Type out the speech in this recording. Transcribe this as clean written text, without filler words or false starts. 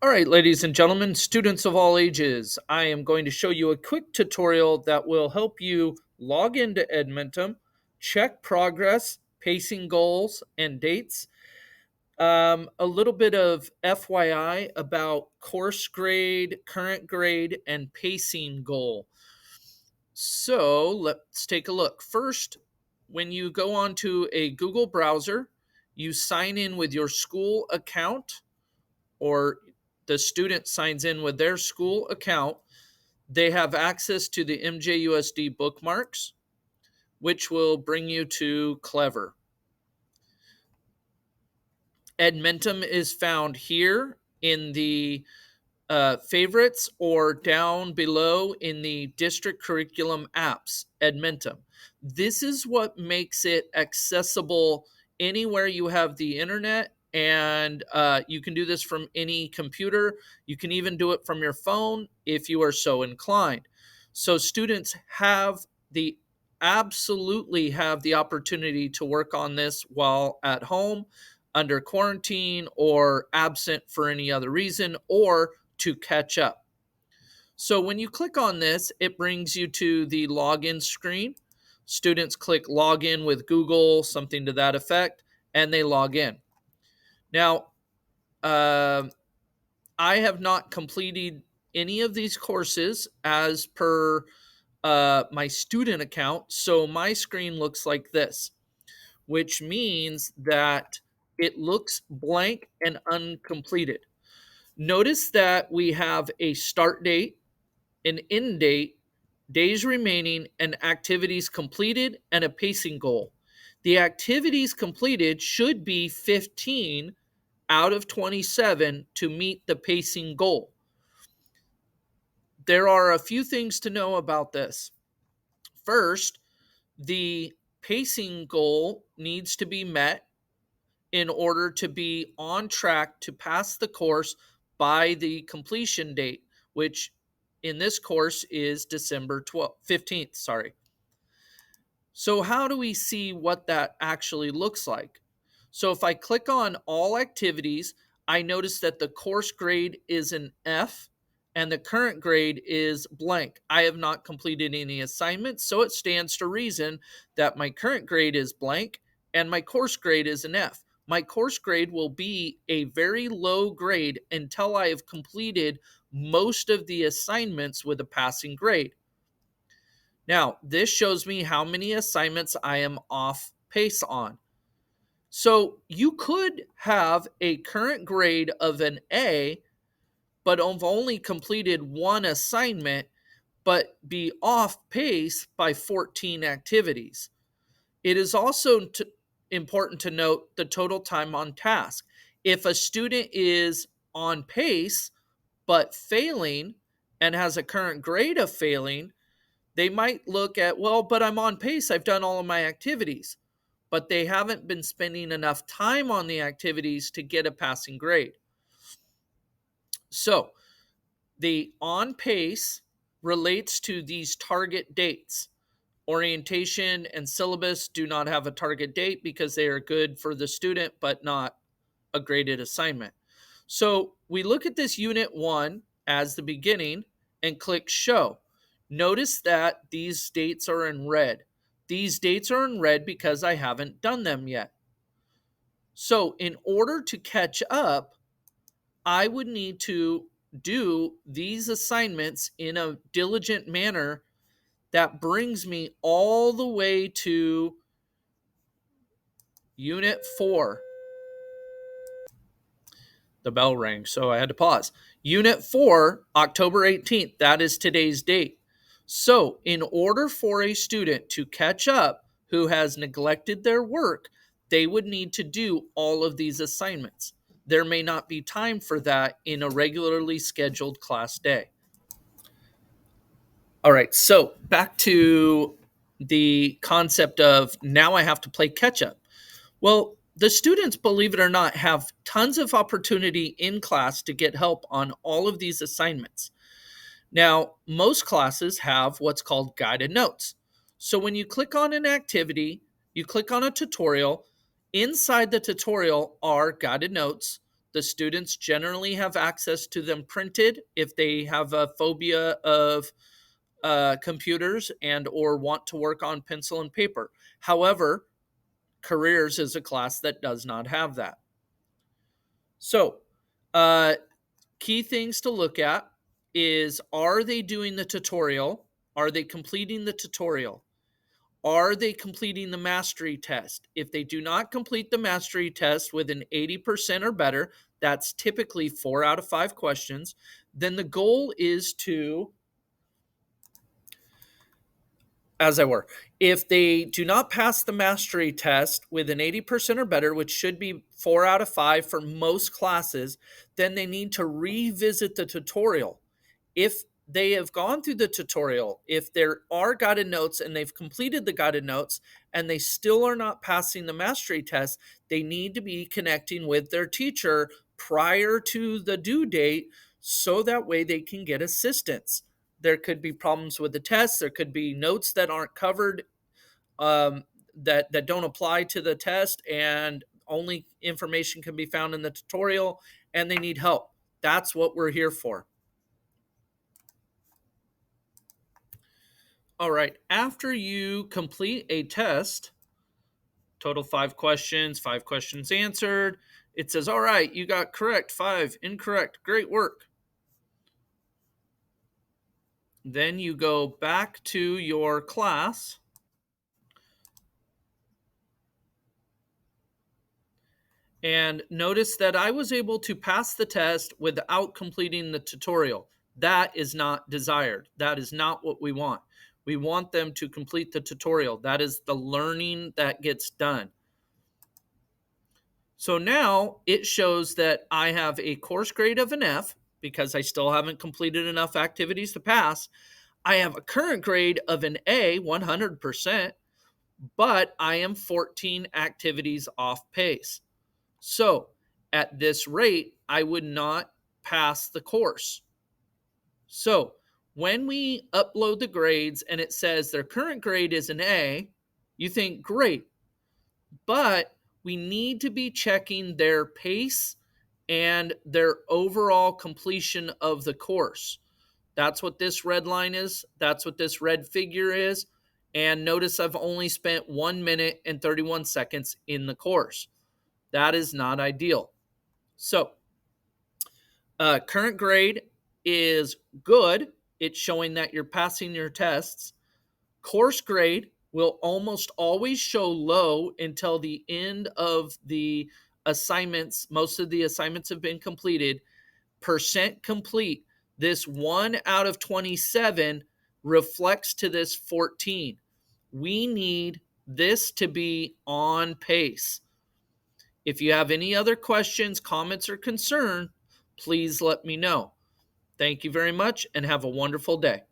All right, ladies and gentlemen, students of all ages, I am going to show you a quick tutorial that will help you log into Edmentum, check progress, pacing goals, and dates. A little bit of FYI about course grade, current grade, and pacing goal. So let's take a look. First, when you go onto a Google browser, you sign in with your school account, or the student signs in with their school account. They have access to the MJUSD bookmarks, which will bring you to Clever. Edmentum is found here in the favorites or down below in the district curriculum apps, Edmentum. This is what makes it accessible anywhere you have the internet, and you can do this from any computer. You can even do it from your phone if you are so inclined. So students have the absolutely have the opportunity to work on this while at home, under quarantine, or absent for any other reason, or to catch up. So when you click on this, it brings you to the login screen. Students click login with Google, something to that effect, and they log in. Now, I have not completed any of these courses as per my student account, so my screen looks like this, which means that it looks blank and uncompleted. Notice that we have a start date, an end date, days remaining, and activities completed, and a pacing goal. The activities completed should be 15 out of 27 to meet the pacing goal. There are a few things to know about this. First, the pacing goal needs to be met in order to be on track to pass the course by the completion date, which in this course is December 15th, sorry. So how do we see what that actually looks like? So if I click on all activities, I notice that the course grade is an F and the current grade is blank. I have not completed any assignments, so it stands to reason that my current grade is blank and my course grade is an F. My course grade will be a very low grade until I have completed most of the assignments with a passing grade. Now, this shows me how many assignments I am off pace on. So you could have a current grade of an A, but have only completed one assignment, but be off pace by 14 activities. It is also important to note the total time on task. If a student is on pace but failing and has a current grade of failing, they might look at, well, but I'm on pace. I've done all of my activities, but they haven't been spending enough time on the activities to get a passing grade. So the on pace relates to these target dates. Orientation and syllabus do not have a target date because they are good for the student, but not a graded assignment. So we look at this unit 1 as the beginning and click show. Notice that these dates are in red. These dates are in red because I haven't done them yet. So in order to catch up, I would need to do these assignments in a diligent manner that brings me all the way to Unit 4. The bell rang, so I had to pause. Unit 4, October 18th, that is today's date. So, in order for a student to catch up who has neglected their work, they would need to do all of these assignments. There may not be time for that in a regularly scheduled class day. All right, so back to the concept of now I have to play catch up. Well, the students, believe it or not, have tons of opportunity in class to get help on all of these assignments. Now, most classes have what's called guided notes. So when you click on an activity, you click on a tutorial. Inside the tutorial are guided notes. The students generally have access to them printed if they have a phobia of computers and or want to work on pencil and paper. However, careers is a class that does not have that. So, uh, key things to look at is, are they doing the tutorial? Are they completing the tutorial? Are they completing the mastery test? If they do not complete the mastery test with an 80% or better, that's typically 4 out of 5 questions, then the goal is to, as I were, if they do not pass the mastery test with an 80% or better, which should be 4 out of 5 for most classes, then they need to revisit the tutorial. If they have gone through the tutorial, if there are guided notes and they've completed the guided notes and they still are not passing the mastery test, they need to be connecting with their teacher prior to the due date so that way they can get assistance. There could be problems with the test. There could be notes that aren't covered, that don't apply to the test, and only information can be found in the tutorial, and they need help. That's what we're here for. All right. After you complete a test, total 5 questions answered. It says, all right, you got correct 5, incorrect. Great work. Then you go back to your class and notice that I was able to pass the test without completing the tutorial. That is not desired. That is not what we want. We want them to complete the tutorial. That is the learning that gets done. So now it shows that I have a course grade of an F because I still haven't completed enough activities to pass. I have a current grade of an A, 100%, but I am 14 activities off pace. So at this rate, I would not pass the course. So when we upload the grades and it says their current grade is an A, you think, great, but we need to be checking their pace and their overall completion of the course. That's what this red line is. That's what this red figure is. And notice I've only spent 1 minute and 31 seconds in the course. That is not ideal. So, current grade is good. It's showing that you're passing your tests. Course grade will almost always show low until the end of the assignments. Most of the assignments have been completed. Percent complete. This 1 out of 27 reflects to this 14. We need this to be on pace. If you have any other questions, comments, or concern, please let me know. Thank you very much and have a wonderful day.